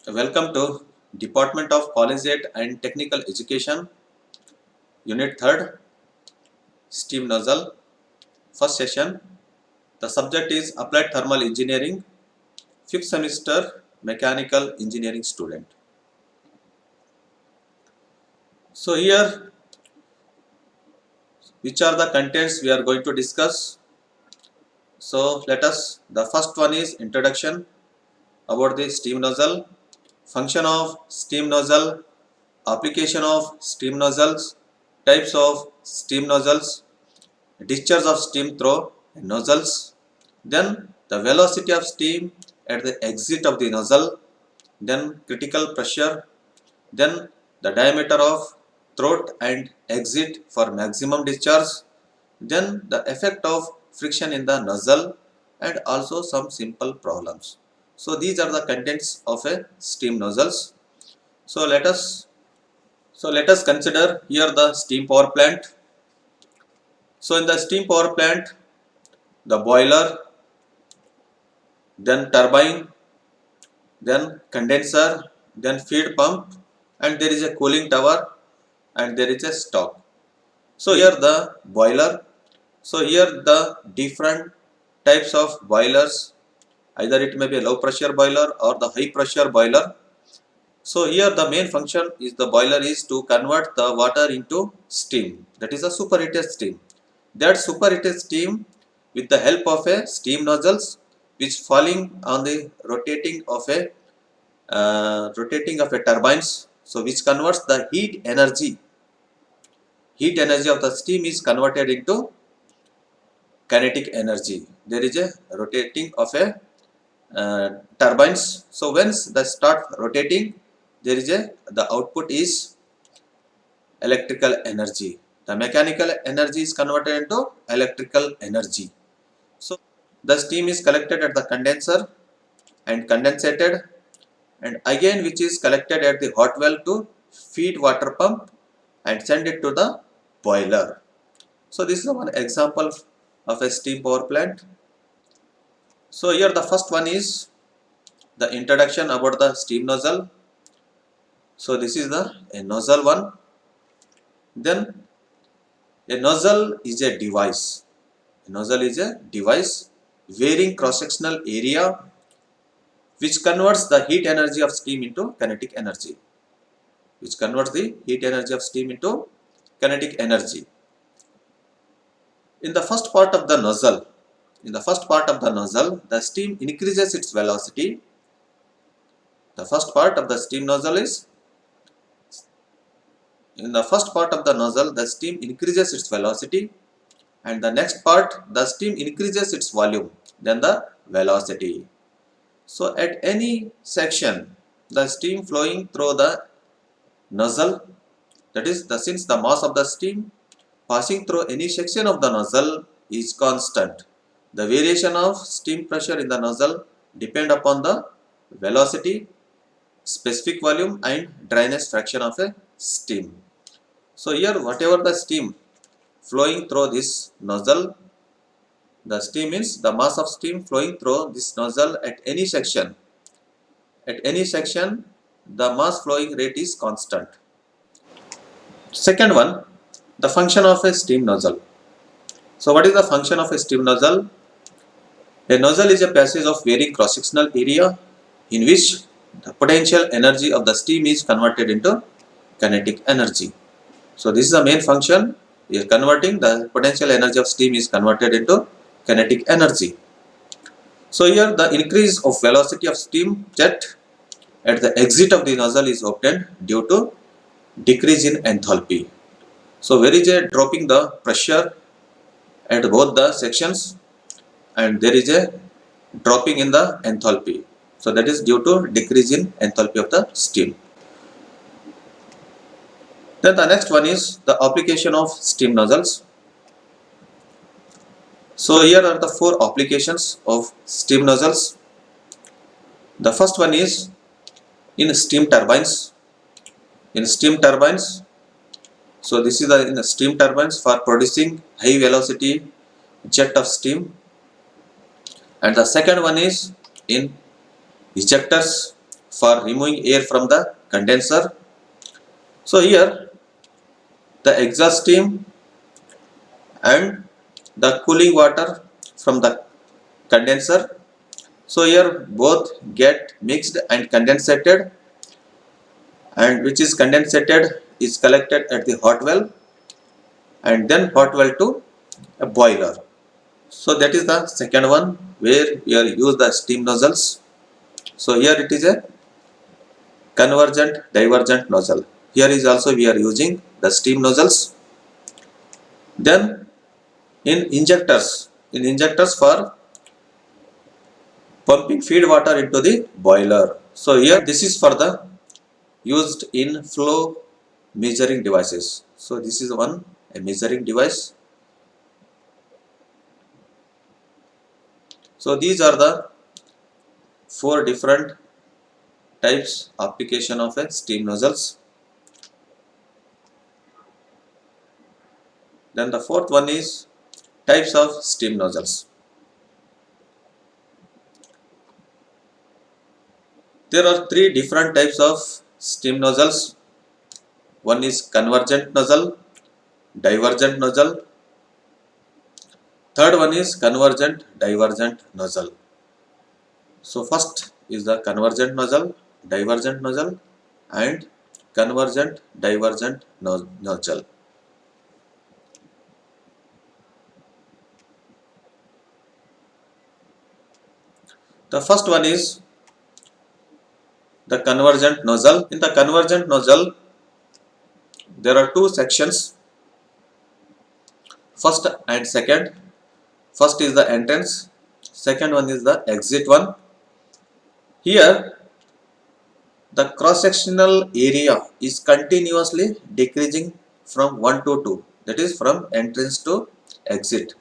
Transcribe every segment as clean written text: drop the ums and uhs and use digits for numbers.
Welcome to Department of Collegiate and Technical Education, Unit 3rd, Steam Nozzle, first session. The subject is Applied Thermal Engineering, 5th semester Mechanical Engineering student. So here, which are the contents we are going to discuss? So the first one is introduction about the steam nozzle, function of steam nozzle, application of steam nozzles, types of steam nozzles, discharge of steam through nozzles, then the velocity of steam at the exit of the nozzle, then critical pressure, then the diameter of throat and exit for maximum discharge, then the effect of friction in the nozzle, and also some simple problems. So these are the contents of a steam nozzles. So let us consider here the steam power plant. So in the steam power plant, the boiler, then turbine, then condenser, then feed pump, and there is a cooling tower, and there is a stock. So here the boiler. So here the different types of boilers, either it may be a low pressure boiler or the high pressure boiler. So here the main function is the boiler is to convert the water into steam, that is a superheated steam. That superheated steam, with the help of a steam nozzles which falling on the rotating of a turbines, so which converts the heat energy of the steam is converted into kinetic energy. There is a rotating of a turbines. So once they start rotating, there is the output is electrical energy. The mechanical energy is converted into electrical energy. So the steam is collected at the condenser and condensated, and again which is collected at the hot well to feed water pump and send it to the boiler. So this is one example of a steam power plant. So here the first one is the introduction about the steam nozzle. So this is a nozzle one. Then a nozzle is a device. A nozzle is a device varying cross-sectional area which converts the heat energy of steam into kinetic energy. In the first part of the nozzle, the steam increases its velocity. The first part of the steam nozzle is, in the first part of the nozzle, the steam increases its velocity, and the next part, the steam increases its volume, then the velocity. So at any section, the steam flowing through the nozzle, that is since the mass of the steam passing through any section of the nozzle is constant, the variation of steam pressure in the nozzle depend upon the velocity, specific volume and dryness fraction of a steam. So here whatever the steam flowing through this nozzle, the steam means the mass of steam flowing through this nozzle at any section. At any section, the mass flowing rate is constant. Second one, the function of a steam nozzle. So what is the function of a steam nozzle? A nozzle is a passage of varying cross-sectional area in which the potential energy of the steam is converted into kinetic energy. So this is the main function. We are converting the potential energy of steam is converted into kinetic energy. So here the increase of velocity of steam jet at the exit of the nozzle is obtained due to decrease in enthalpy. So there is a dropping the pressure at both the sections, and there is a dropping in the enthalpy. So that is due to decrease in enthalpy of the steam. Then the next one is the application of steam nozzles. So here are the 4 applications of steam nozzles. The first one is in steam turbines. So this is in the steam turbines for producing high velocity jet of steam. And the second one is in ejectors for removing air from the condenser. So here the exhaust steam and the cooling water from the condenser. So here both get mixed and condensated, and which is condensated is collected at the hot well and then hot well to a boiler. So that is the second one where we are use the steam nozzles. So here it is a convergent divergent nozzle. Here is also we are using the steam nozzles. Then in injectors for pumping feed water into the boiler. So here this is for the used in flow measuring devices. So this is one a measuring device. So these are the four different types application of a steam nozzles. Then the fourth one is types of steam nozzles. There are three different types of steam nozzles. One is convergent nozzle, divergent nozzle. Third one is convergent divergent nozzle. So first is the convergent nozzle, divergent nozzle and convergent divergent nozzle. The first one is the convergent nozzle. In the convergent nozzle there are two sections, first and second. First is the entrance, second one is the exit one. Here the cross sectional area is continuously decreasing from 1 to 2, that is from entrance to exit.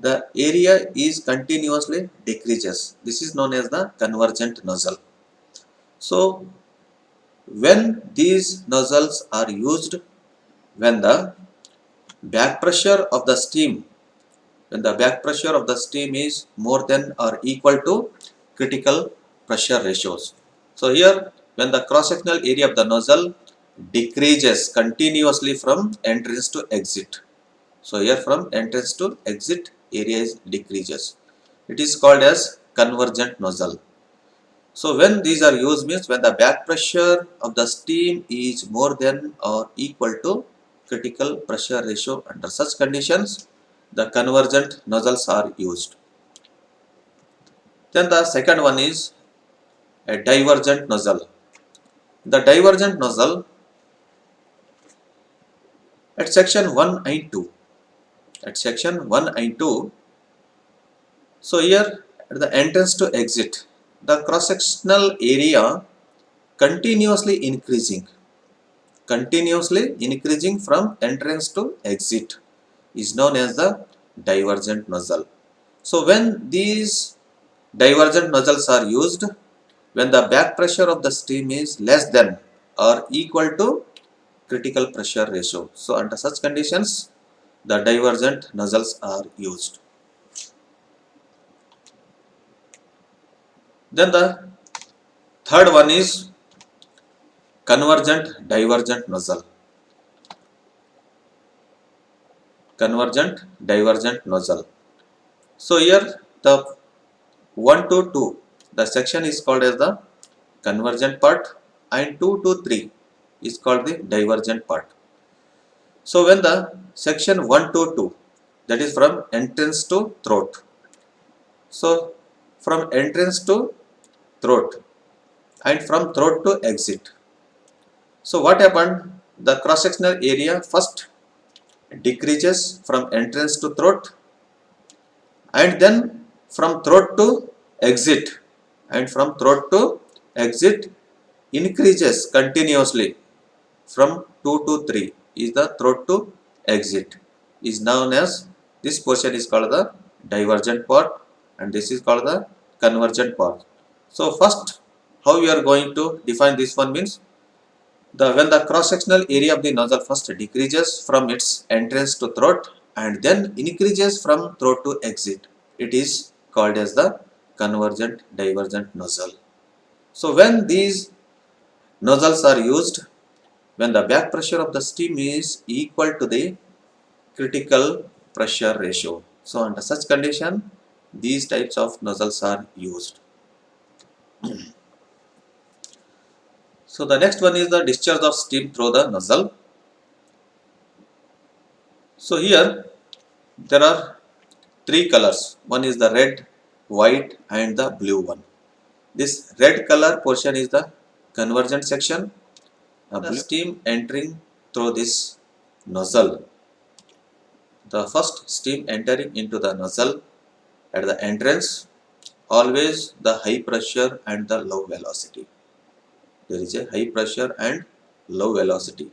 The area is continuously decreases. This is known as the convergent nozzle. So when these nozzles are used, when the back pressure of the steam is more than or equal to critical pressure ratios. So here when the cross sectional area of the nozzle decreases continuously from entrance to exit. So here from entrance to exit area is decreases. It is called as convergent nozzle. So when these are used means when the back pressure of the steam is more than or equal to critical pressure ratio. Under such conditions the convergent nozzles are used. Then the second one is a divergent nozzle. The divergent nozzle at section 1 and 2. At section 1 and 2, so here at the entrance to exit, the cross sectional area continuously increasing from entrance to exit is known as the divergent nozzle. So when these divergent nozzles are used, when the back pressure of the steam is less than or equal to critical pressure ratio. So under such conditions the divergent nozzles are used. Then the third one is convergent divergent nozzle. Convergent divergent nozzle. So here the 1 to 2, the section is called as the convergent part, and 2 to 3 is called the divergent part. So when the section 1 to 2, that is from entrance to throat. So from entrance to throat and from throat to exit. So what happened? The cross sectional area first decreases from entrance to throat and then from throat to exit, and from throat to exit increases continuously from 2 to 3 is the throat to exit, is known as, this portion is called the divergent part and this is called the convergent part. So first how we are going to define this one means, when the cross sectional area of the nozzle first decreases from its entrance to throat and then increases from throat to exit, it is called as the convergent divergent nozzle. So when these nozzles are used, when the back pressure of the steam is equal to the critical pressure ratio. So under such condition, these types of nozzles are used. So the next one is the discharge of steam through the nozzle. So here there are three colors. One is the red, white and the blue one. This red color portion is the convergent section. The steam entering through this nozzle. The first steam entering into the nozzle at the entrance, always the high pressure and the low velocity. There is a high pressure and low velocity.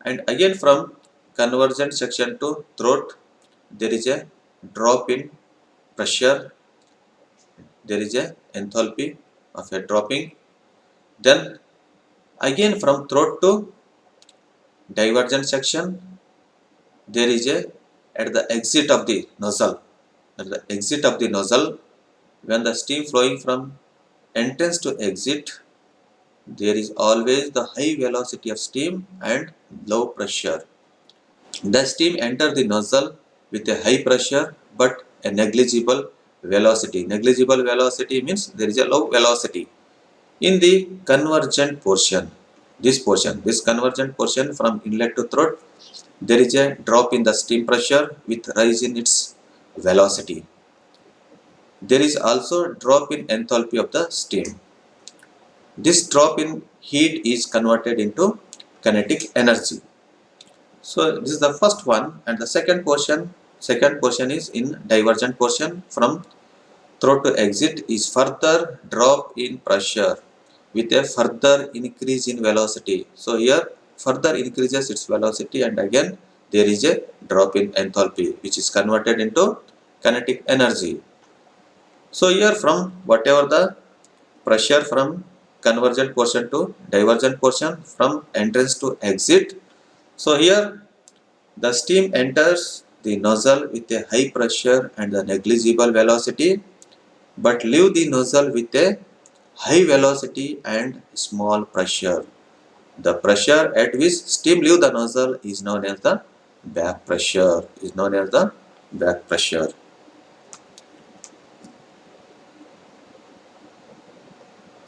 And again from convergent section to throat, there is a drop in pressure. There is a enthalpy of a dropping. Then again from throat to divergent section, there is a at the exit of the nozzle. At the exit of the nozzle, when the steam flowing from entrance to exit, there is always the high velocity of steam and low pressure. The steam enter the nozzle with a high pressure but a negligible velocity. Negligible velocity means there is a low velocity. In the convergent portion, this convergent portion from inlet to throat, there is a drop in the steam pressure with rise in its velocity. There is also drop in enthalpy of the steam. This drop in heat is converted into kinetic energy. So this is the first one, and the second portion is in divergent portion. From throat to exit is further drop in pressure with a further increase in velocity. So here further increases its velocity and again there is a drop in enthalpy which is converted into kinetic energy. So here from whatever the pressure from convergent portion to divergent portion, from entrance to exit, so here the steam enters the nozzle with a high pressure and a negligible velocity but leave the nozzle with a high velocity and small pressure. The pressure at which steam leave the nozzle is known as the back pressure.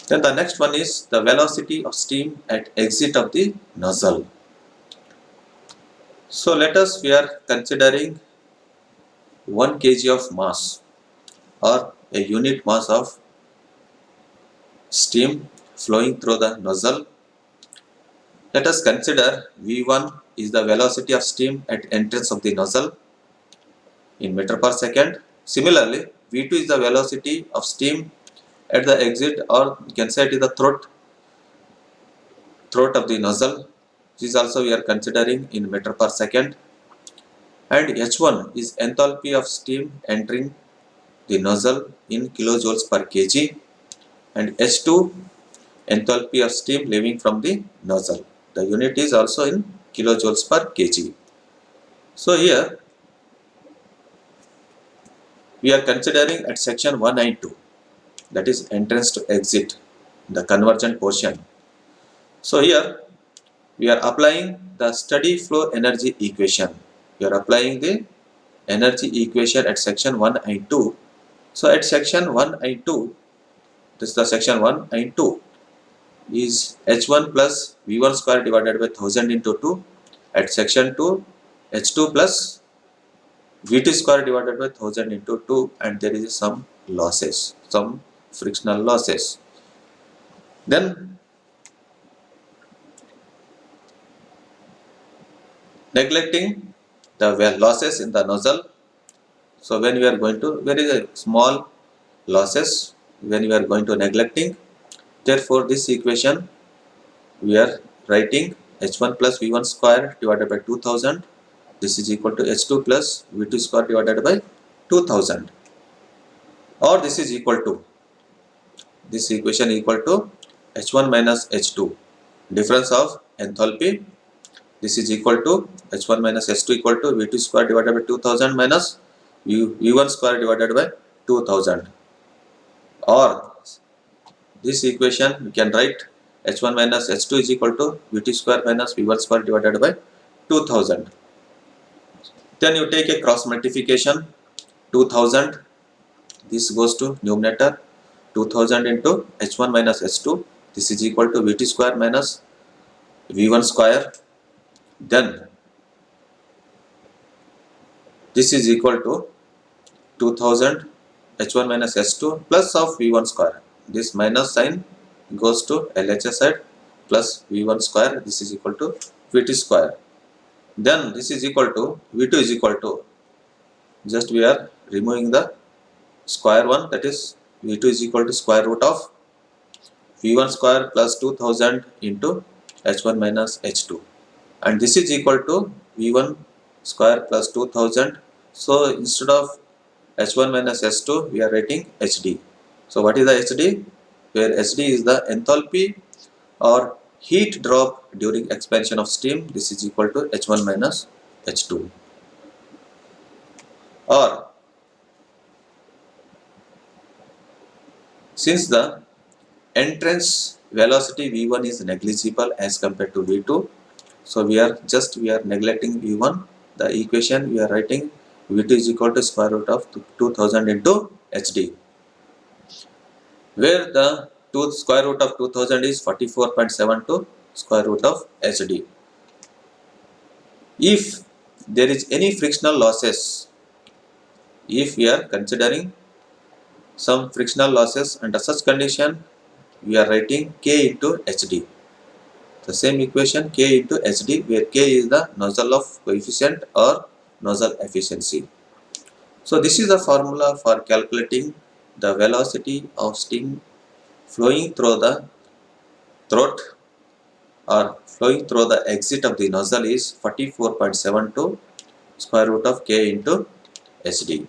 Then the next one is the velocity of steam at exit of the nozzle. So we are considering 1 kg of mass or a unit mass of steam flowing through the nozzle. Let us consider V1 is the velocity of steam at entrance of the nozzle in meter per second. Similarly, V2 is the velocity of steam at the exit, or you can say it is the throat of the nozzle. This also we are considering in meter per second. And H1 is enthalpy of steam entering the nozzle in kilojoules per kg, and H2 enthalpy of steam leaving from the nozzle. The unit is also in kilojoules per kg. So here we are considering at section 192, that is entrance to exit, the convergent portion. So here we are applying the steady flow energy equation. We are applying the energy equation at section 1 and 2. So at section 1 and 2, this is the section 1 and 2 is H1 plus V1 square divided by 1000 into 2. At section 2, H2 plus Vt square divided by 1000 into 2, and there is some losses, some frictional losses. Then neglecting the losses in the nozzle. So when we are going to, there is a small losses when we are going to neglecting. Therefore this equation we are writing H1 plus V1 square divided by 2000. This is equal to H2 plus V2 square divided by 2000. Or this is equal to, this equation equal to H1 minus H2. Difference of enthalpy. This is equal to H1 minus H2 equal to V2 square divided by 2000 minus V1 square divided by 2000. Or this equation we can write h1 minus h2 is equal to vt square minus v1 square divided by 2000. Then you take a cross multiplication, 2000, this goes to numerator, 2000 into h1 minus h2, this is equal to vt square minus v1 square. Then this is equal to 2000 h1 minus h2 plus of v1 square. This minus sign goes to LHS side, plus v1 square, this is equal to vt square. Then this is equal to v2 is equal to, just we are removing the square one, that is v2 is equal to square root of v1 square plus 2000 into h1 minus h2, and this is equal to v1 square plus 2000. So instead of h1 minus h2 we are writing hd. So what is the hd? Where hd is the enthalpy or heat drop during expansion of steam. This is equal to h1 minus h2. Or since the entrance velocity v1 is negligible as compared to v2, so we are neglecting v1, the equation we are writing v2 is equal to square root of 2000 into hd, where the square root of 2000 is 44.72 square root of hd. If there is any frictional losses, if we are considering some frictional losses, under such condition we are writing k into hd, the same equation k into hd, where k is the nozzle of coefficient or nozzle efficiency. So this is the formula for calculating the velocity of steam flowing through the throat or flowing through the exit of the nozzle is 44.72 square root of k into hd.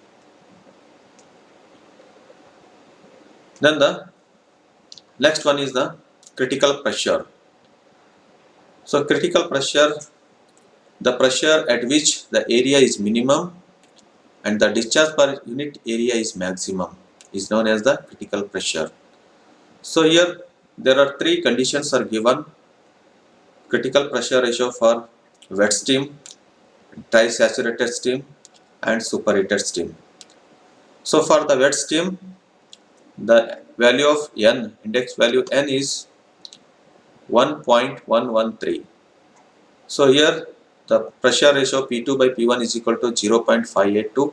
Then the next one is the critical pressure. So critical pressure, the pressure at which the area is minimum and the discharge per unit area is maximum, is known as the critical pressure. So here there are three conditions are given: critical pressure ratio for wet steam, dry saturated steam and superheated steam. So for the wet steam, the value of n, index value n is 1.113. So here the pressure ratio P2 by P1 is equal to 0.582,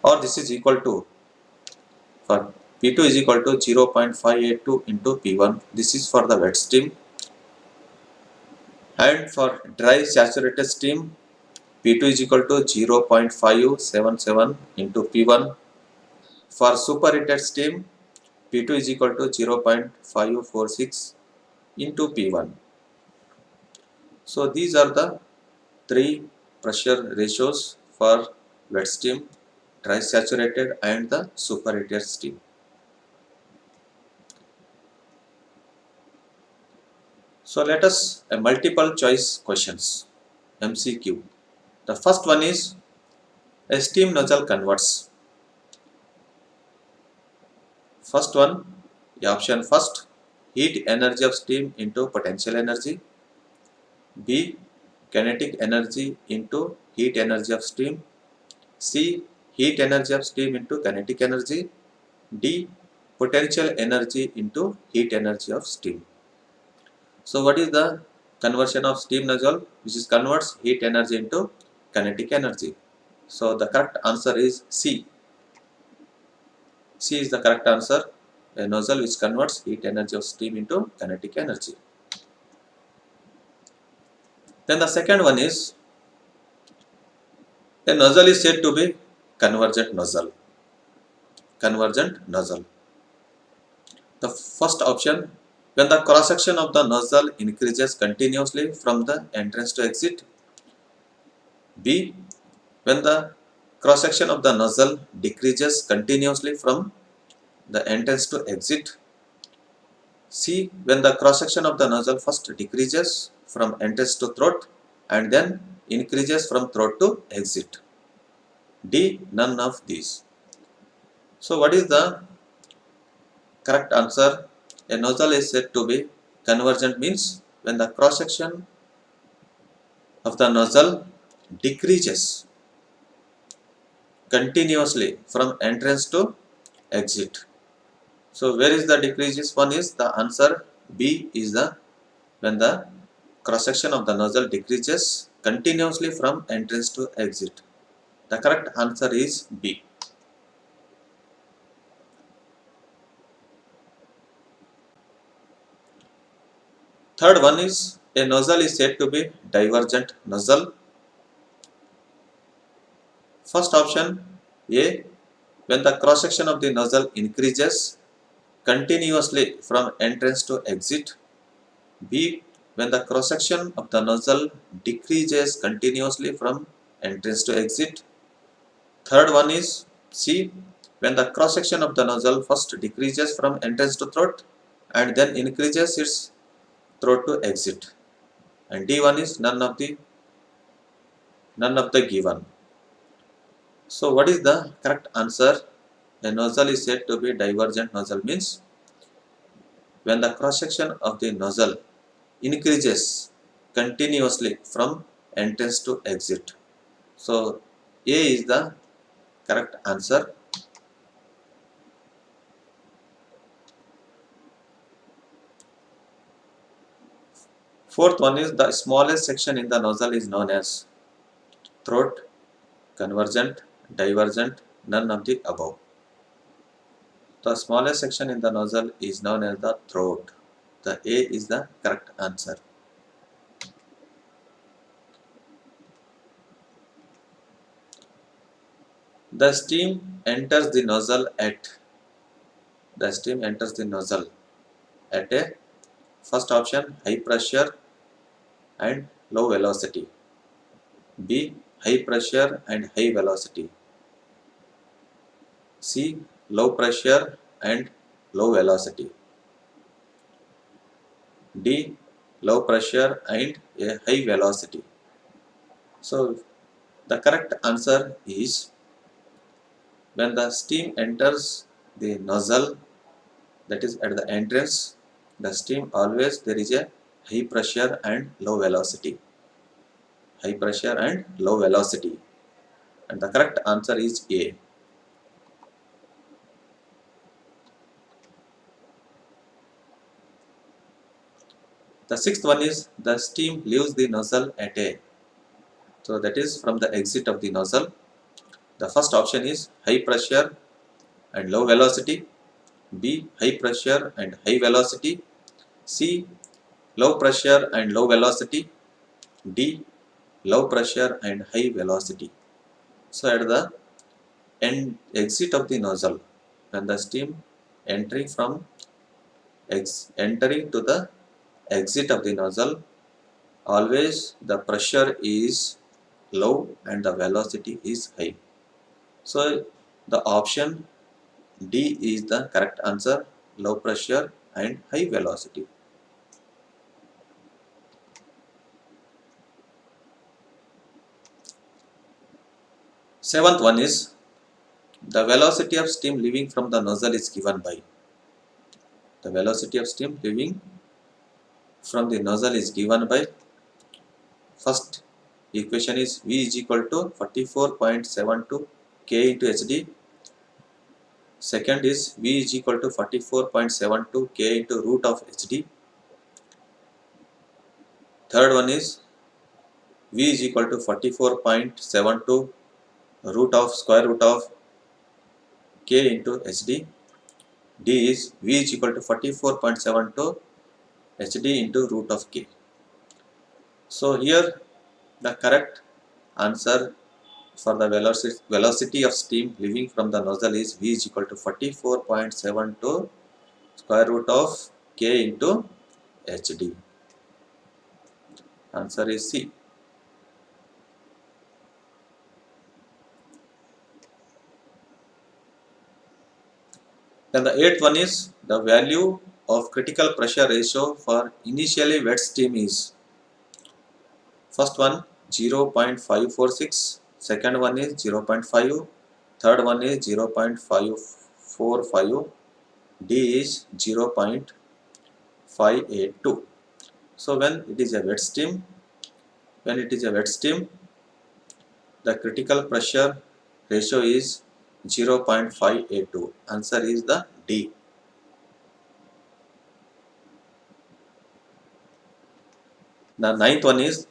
or this is equal to, for P2 is equal to 0.582 into P1. This is for the wet steam. And for dry saturated steam, P2 is equal to 0.577 into P1. For superheated steam, P2 is equal to 0.546 into P1. So these are the three pressure ratios for wet steam, dry saturated and the superheated steam. So let us multiple choice questions, MCQ. The first one is, a steam nozzle converts. First one, option first, heat energy of steam into potential energy. B, kinetic energy into heat energy of steam. C, heat energy of steam into kinetic energy. D, potential energy into heat energy of steam. So what is the conversion of steam nozzle, which is converts heat energy into kinetic energy? So the correct answer is C. C is the correct answer, a nozzle which converts heat energy of steam into kinetic energy. Then the second one is, a nozzle is said to be convergent nozzle. Convergent nozzle. The first option, when the cross section of the nozzle increases continuously from the entrance to exit. B, when the cross section of the nozzle decreases continuously from the entrance to exit. C, when the cross section of the nozzle first decreases from entrance to throat and then increases from throat to exit. D, none of these. So what is the correct answer? a nozzle is said to be convergent means when the cross section of the nozzle decreases continuously from entrance to exit. So where is the decreases? One is the answer B is the when the cross section of the nozzle decreases continuously from entrance to exit. The correct answer is B. Third one is a nozzle is said to be divergent nozzle. First option A, when the cross section of the nozzle increases continuously from entrance to exit. B, when the cross section of the nozzle decreases continuously from entrance to exit. Third one is C, when the cross section of the nozzle first decreases from entrance to throat and then increases its throat to exit. And D one is none of the given. So what is the correct answer? A nozzle is said to be divergent nozzle means when the cross section of the nozzle increases continuously from entrance to exit. So A is the correct answer. Fourth one is the smallest section in the nozzle is known as throat, convergent, divergent, none of the above. The smallest section in the nozzle is known as the throat. The A is the correct answer. The steam enters the nozzle at a first option high pressure and low velocity. B, high pressure and high velocity. C, low pressure and low velocity. D, low pressure and a high velocity. So the correct answer is when the steam enters the nozzle, that is at the entrance, the steam always there is a high pressure and low velocity. High pressure and low velocity. And the correct answer is A. The sixth one is the steam leaves the nozzle at A. So that is from the exit of the nozzle. The first option is high pressure and low velocity. B, high pressure and high velocity. C, low pressure and low velocity. D, low pressure and high velocity. So at the exit of the nozzle, when the steam entering to the exit of the nozzle, always the pressure is low and the velocity is high. So the option D is the correct answer, low pressure and high velocity. Seventh one is the velocity of steam leaving from the nozzle is given by. The velocity of steam leaving from the nozzle is given by, first equation is V is equal to 44.72 K into HD. Second is V is equal to 44.72 K into root of HD. Third one is V is equal to 44.72 square root of K into HD. D is V is equal to 44.72 HD into root of K. So here the correct answer for the velocity of steam leaving from the nozzle is V is equal to 44.72 square root of K into HD. Answer is C. Then the eighth one is the value of critical pressure ratio for initially wet steam is, first one 0.546, second one is 0.5, third one is 0.545, D is 0.5. 0.582. So when it is a wet steam, the critical pressure ratio is 0.582. Answer is the D. The ninth one is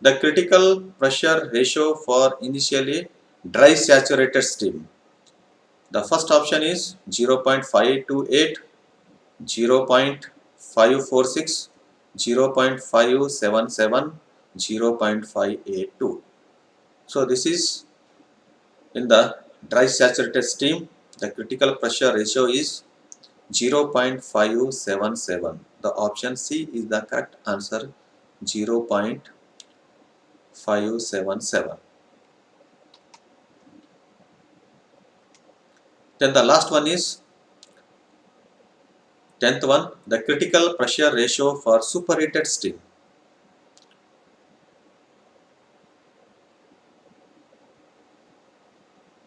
the critical pressure ratio for initially dry saturated steam. The first option is 0.528, 0.546, 0.577, 0.582. So this is in the dry saturated steam. The critical pressure ratio is 0.577. The option C is the correct answer, 0.577. Then the last one is 10th one, the critical pressure ratio for superheated steam.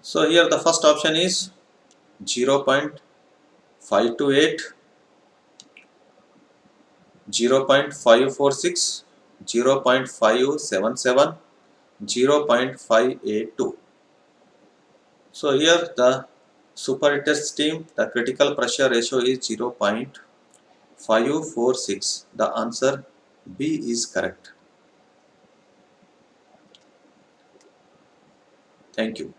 So here the first option is 0.528, 0.546, 0.577, 0.582. So here the superheated steam, the critical pressure ratio is 0.546. The answer B is correct. Thank you.